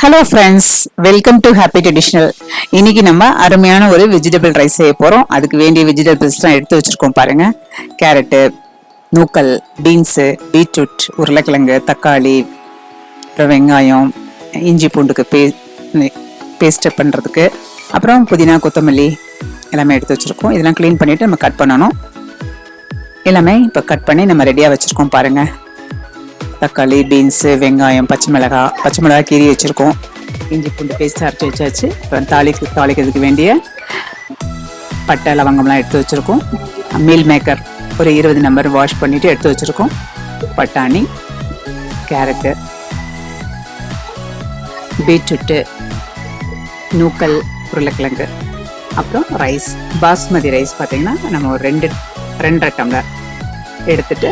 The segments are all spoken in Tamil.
Hello friends, welcome to happy traditional. இன்னைக்கு நம்ம அருமையான ஒரு வெஜிடபிள் ரைஸ் செய்ய போகிறோம். அதுக்கு வேண்டிய வெஜிடபிள்ஸ்லாம் எடுத்து வச்சுருக்கோம் பாருங்க. கேரட்டு, நூக்கல், பீன்ஸு, பீட்ரூட், உருளைக்கிழங்கு, தக்காளி, அப்புறம் வெங்காயம், இஞ்சி பூண்டுக்கு பேஸ்ட் பண்ணுறதுக்கு, அப்புறம் புதினா, கொத்தமல்லி எல்லாமே எடுத்து வச்சுருக்கோம். இதெல்லாம் க்ளீன் பண்ணிவிட்டு நம்ம கட் பண்ணணும். எல்லாமே இப்போ கட் பண்ணி நம்ம ரெடியாக வச்சுருக்கோம் பாருங்கள். தக்காளி, பீன்ஸு, வெங்காயம், பச்சை மிளகா கீரி வச்சுருக்கோம். இஞ்சி பூண்டு பேஸ்ட் அரைச்சி வச்சாச்சு. அப்புறம் தாளிக்கிறதுக்கு வேண்டிய பட்டை, லவங்கம்லாம் எடுத்து வச்சுருக்கோம். மீல் மேக்கர் ஒரு 20 நம்பர் வாஷ் பண்ணிவிட்டு எடுத்து வச்சுருக்கோம். பட்டாணி, கேரட்டு, பீட்ரூட்டு, நூக்கல், உருளைக்கிழங்கு, அப்புறம் ரைஸ். பாஸ்மதி ரைஸ் பார்த்திங்கன்னா நம்ம ஒரு 2.5 டம்ளர் எடுத்துட்டு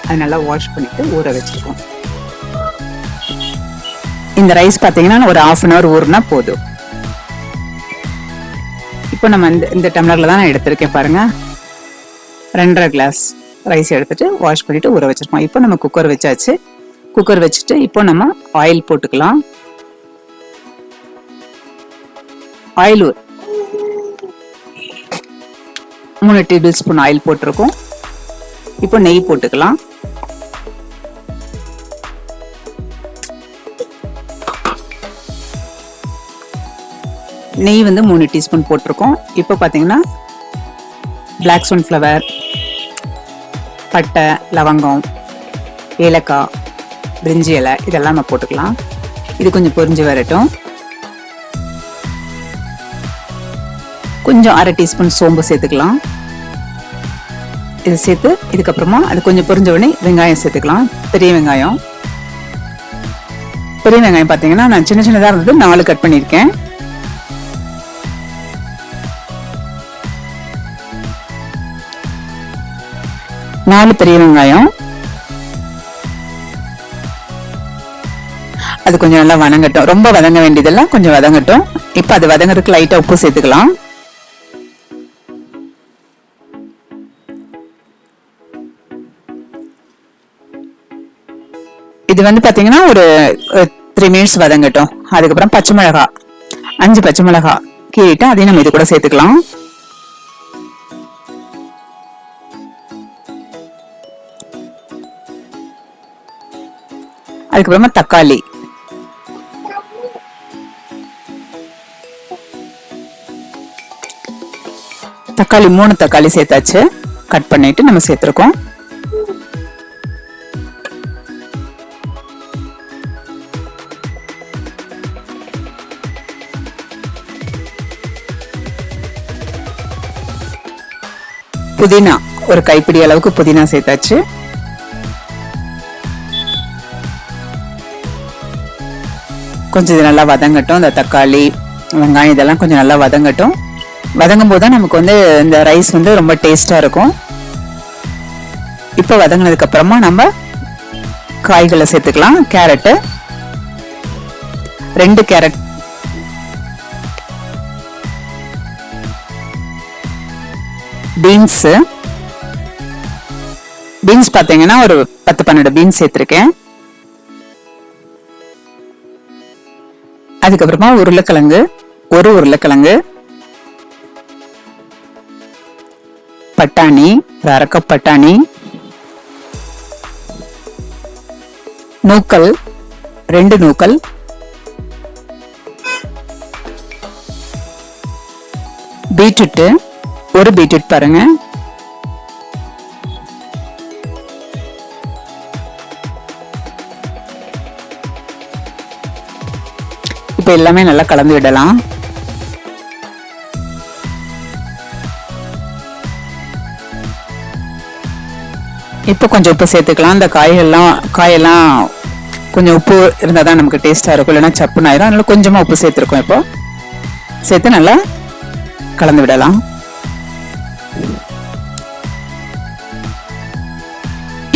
அது நல்லா வாஷ் பண்ணிட்டு ஊற வச்சிருக்கோம். இந்த ரைஸ் பார்த்தீங்கன்னா ஒரு 1/2 hour ஊறினா போதும். இப்போ நம்ம இந்த டம்ளர்ல தான் நான் எடுத்திருக்கேன் பாருங்க. 2.5 கிளாஸ் ரைஸ் எடுத்துட்டு வாஷ் பண்ணிட்டு ஊற வச்சிருக்கோம். இப்போ நம்ம குக்கர் வச்சாச்சு. குக்கர் வச்சுட்டு இப்போ நம்ம ஆயில் போட்டுக்கலாம். ஆயில் 3 டேபிள் ஸ்பூன் ஆயில் போட்டிருக்கோம். இப்போ நெய் போட்டுக்கலாம். நெய் 3 டீஸ்பூன் போட்டிருக்கோம். இப்போ பார்த்தீங்கன்னா பிளாக் சன்ஃப்ளவர், பட்டை, லவங்கம், ஏலக்காய், பிரிஞ்சி இலை இதெல்லாம் நம்ம போட்டுக்கலாம். இது கொஞ்சம் பொரிஞ்சு வரட்டும். கொஞ்சம் 1/2 டீஸ்பூன் சோம்பு சேர்த்துக்கலாம். இது சேர்த்து இதுக்கப்புறமா அது கொஞ்சம் பொரிஞ்ச உடனே வெங்காயம் சேர்த்துக்கலாம். பெரிய வெங்காயம் பார்த்தீங்கன்னா நான் சின்னதாக இருந்தது 4 கட் பண்ணியிருக்கேன். பெரிய வெங்காயம் அது கொஞ்சம் நல்லா வதங்கட்டும். ரொம்ப வதங்க வேண்டியதெல்லாம் கொஞ்சம் வதங்கட்டும். இப்போ அது வதங்கிறதுக்கு லைட்டா உப்பு சேர்த்துக்கலாம். இது பாத்தீங்கன்னா ஒரு 3 மினிட்ஸ் வதங்கட்டும். அதுக்கப்புறம் 5 பச்சை மிளகா கீறிட்டு அதையும் நம்ம இது கூட சேர்த்துக்கலாம். அதுக்கப்புறமா தக்காளி தக்காளி 3 தக்காளி சேர்த்தாச்சு. கட் பண்ணிட்டு நம்ம சேர்த்திருக்கோம். புதினா ஒரு கைப்பிடி அளவுக்கு புதினா சேர்த்தாச்சு. கொஞ்சம் இது நல்லா வதங்கட்டும். இந்த தக்காளி, வெங்காயம் இதெல்லாம் கொஞ்சம் நல்லா வதங்கட்டும். வதங்கும் போது தான் நமக்கு இந்த ரைஸ் ரொம்ப டேஸ்டா இருக்கும். இப்போ வதங்கினதுக்கு அப்புறமா நம்ம காய்களை சேர்த்துக்கலாம். கேரட்டு 2 கேரட், பீன்ஸ் பாத்தீங்கன்னா ஒரு 10-12 பீன்ஸ் சேர்த்திருக்கேன். அதுக்கப்புறமா உருளைக்கிழங்கு, ஒரு உருளைக்கிழங்கு, பட்டாணி, 1/2 கப் பட்டாணி, நூக்கல் 2 நூக்கல், பீட்ரூட் ஒரு பீட்ரூட் பாருங்க, இப்ப எல்லாமே நல்லா கலந்து விடலாம். இப்போ கொஞ்சம் உப்பு சேர்த்துக்கலாம். இந்த காயெல்லாம் கொஞ்சம் உப்பு இருந்தால் தான் நமக்கு டேஸ்டா இருக்கும், இல்லைன்னா சப்புன்னு ஆயிரும். அதனால கொஞ்சமா உப்பு சேர்த்துருக்கோம். இப்போ சேர்த்து நல்லா கலந்து விடலாம்.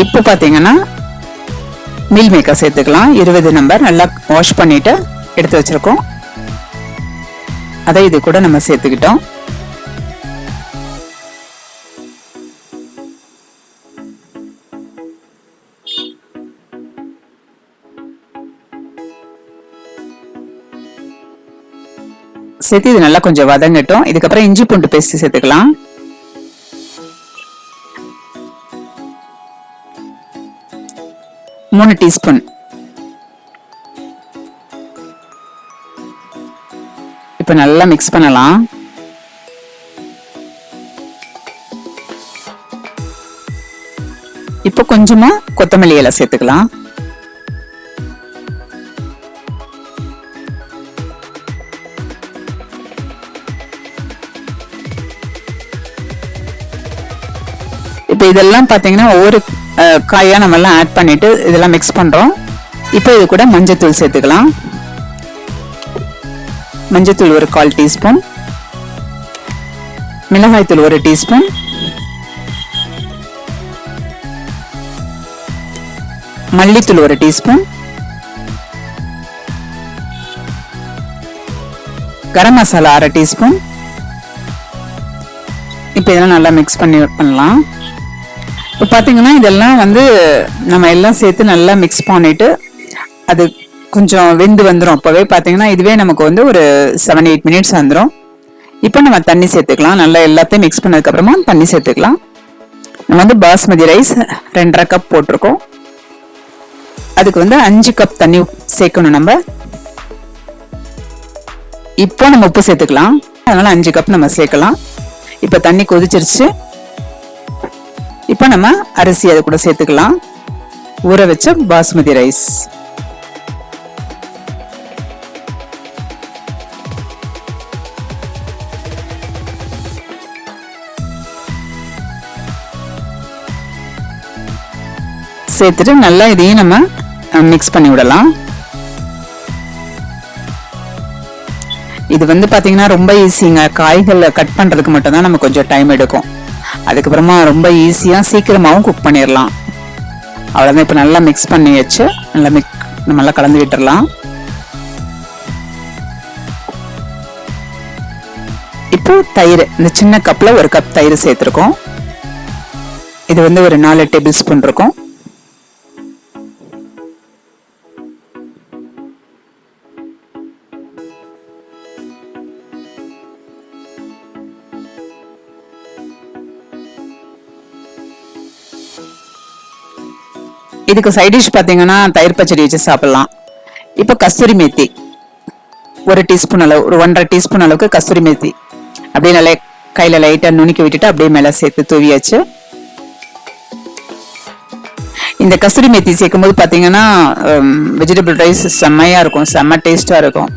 இப்போ பாத்தீங்கன்னா மீல் மேக்கர் சேர்த்துக்கலாம். 20 நம்பர் நல்லா வாஷ் பண்ணிட்டு எடுத்து வச்சிருக்கோம். அதை இது கூட நம்ம சேர்த்துக்கிட்டோம். சேர்த்து இது நல்லா கொஞ்சம் வதங்கட்டும். இதுக்கப்புறம் இஞ்சி பூண்டு பேஸ்ட் சேர்த்துக்கலாம். மூணு டீஸ்பூன். இப்ப நல்லா மிக்ஸ் பண்ணலாம். இப்போ கொஞ்சமா கொத்தமல்லி இலை சேர்த்துக்கலாம். இப்போ இதெல்லாம் பாத்தீங்கன்னா ஒவ்வொரு காயா நம்ம எல்லாம் ஆட் பண்ணிட்டு இதெல்லாம் மிக்ஸ் பண்றோம். இப்போ இது கூட மஞ்சத்தூள் சேர்த்துக்கலாம். மஞ்சத்தூள் ஒரு 1/4 டீஸ்பூன், மிளகாய் தூள் 1 டீஸ்பூன், மல்லித்தூள் 1 டீஸ்பூன், கரம் மசாலா 1/2 டீஸ்பூன். இப்போ இதெல்லாம் நல்லா மிக்ஸ் பண்ணலாம். இப்போ பார்த்தீங்கன்னா இதெல்லாம் வந்து நம்ம எல்லாம் சேர்த்து நல்லா மிக்ஸ் பண்ணிட்டு அது கொஞ்சம் வெந்து வந்துடும். அப்போவே பார்த்தீங்கன்னா இதுவே நமக்கு வந்து ஒரு 7-8 மினிட்ஸ் வந்துடும். இப்போ நம்ம தண்ணி சேர்த்துக்கலாம். நல்லா எல்லாத்தையும் மிக்ஸ் பண்ணதுக்கப்புறமா தண்ணி சேர்த்துக்கலாம். நம்ம வந்து பாஸ்மதி ரைஸ் 2.5 கப் போட்டிருக்கோம். அதுக்கு வந்து 5 கப் தண்ணி சேர்க்கணும் நம்ம. இப்போ நம்ம உப்பு சேர்த்துக்கலாம். அதனால 5 கப் நம்ம சேர்க்கலாம். இப்போ தண்ணி கொதிச்சிருச்சு. இப்போ நம்ம அரிசி அது கூட சேர்த்துக்கலாம். ஊற வச்ச பாஸ்மதி ரைஸ். சேர்த்துட்டு நல்லா இதையும் நம்ம மிக்ஸ் பண்ணி விடலாம். இது வந்து பாத்தீங்கன்னா ரொம்ப ஈஸிங்க. காய்களை கட் பண்றதுக்கு மட்டும் தான் நம்ம கொஞ்சம் டைம் எடுக்கும். அதுக்கப்புறமா ரொம்ப ஈஸியா சீக்கிரமாவும் குக் பண்ணிடலாம். அவ்வளவுதான். இப்ப நல்லா மிக்ஸ் பண்ணி வச்சு நல்லா கலந்து விட்டுறலாம். இப்போ தயிர், இந்த சின்ன கப்ல 1 கப் தயிர் சேர்த்திருக்கோம். இது வந்து ஒரு 4 டேபிள் ஸ்பூன் இருக்கும். இதுக்கு சைட் டிஷ் பாத்தீங்கன்னா தயிர் பச்சடி வச்சு சாப்பிடலாம். இப்போ கஸ்தூரி மேத்தி 1 டீஸ்பூன் அளவு, ஒரு 1.5 டீஸ்பூன் அளவுக்கு கஸ்தூரி மேத்தி அப்படியே நல்லா கையில லைட்டா நுணுக்கி விட்டுட்டு அப்படியே மேல சேர்த்து தூவியாச்சு. இந்த கஸ்தூரி மேத்தி சேர்க்கும் போது பாத்தீங்கன்னா வெஜிடபிள் ரைஸ் செம்மையா இருக்கும், செம்ம டேஸ்டா இருக்கும்.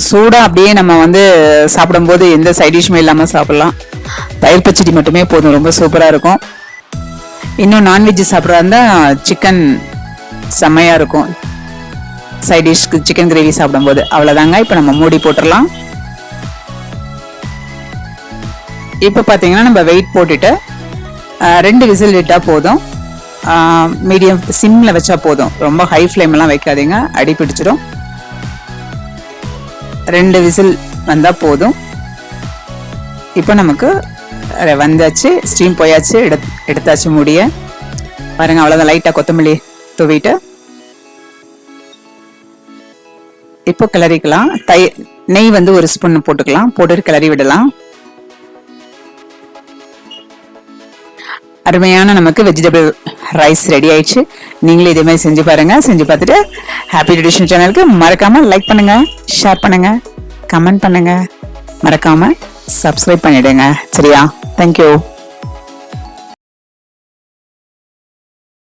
சூடா அப்படியே நம்ம வந்து சாப்பிடும்போது எந்த சைட் டிஷ்மே இல்லாம சாப்பிடலாம். தயிர் பச்சடி மட்டுமே போதும், ரொம்ப சூப்பரா இருக்கும். இன்னும் நான்வெஜ் சாப்பிட்றா இருந்தா சிக்கன் செம்மையா இருக்கும். சைட் டிஷ்க்கு சிக்கன் கிரேவி சாப்பிடும்போது. அவ்வளவுதாங்க. இப்போ நம்ம மூடி போட்டுடலாம். இப்போ பாத்தீங்கன்னா நம்ம வெயிட் போட்டுட்டு 2 விசில் விட்டா போதும். மீடியம் சிம்ல வச்சா போதும். ரொம்ப ஹை ஃப்ளேம் எல்லாம் வைக்காதீங்க, அடி பிடிச்சிடும். 2 விசில் வந்தா போதும். இப்போ நமக்கு வந்தாச்சு, ஸ்டீம் போயாச்சு, எடுத்தாச்சு மூடிய. பாருங்க, அவ்வளவுதான். லைட்டா கொத்தமல்லி தூவிட்டு இப்போ கிளறிக்கலாம். நெய் வந்து 1 ஸ்பூன் போட்டுக்கலாம். போட்டு கிளறி விடலாம். அருமையான நமக்கு வெஜிடபிள் ரைஸ் ரெடி ஆயிடுச்சு. நீங்களும் இதே மாதிரி செஞ்சு பாருங்க. செஞ்சு பார்த்துட்டு ஹாப்பி ட்ரெடிஷனல் சேனலுக்கு மறக்காம லைக் பண்ணுங்க, ஷேர் பண்ணுங்க, கமெண்ட் பண்ணுங்க, மறக்காம சப்ஸ்கிரைப் பண்ணிடுங்க. சரியா? தேங்க்யூ.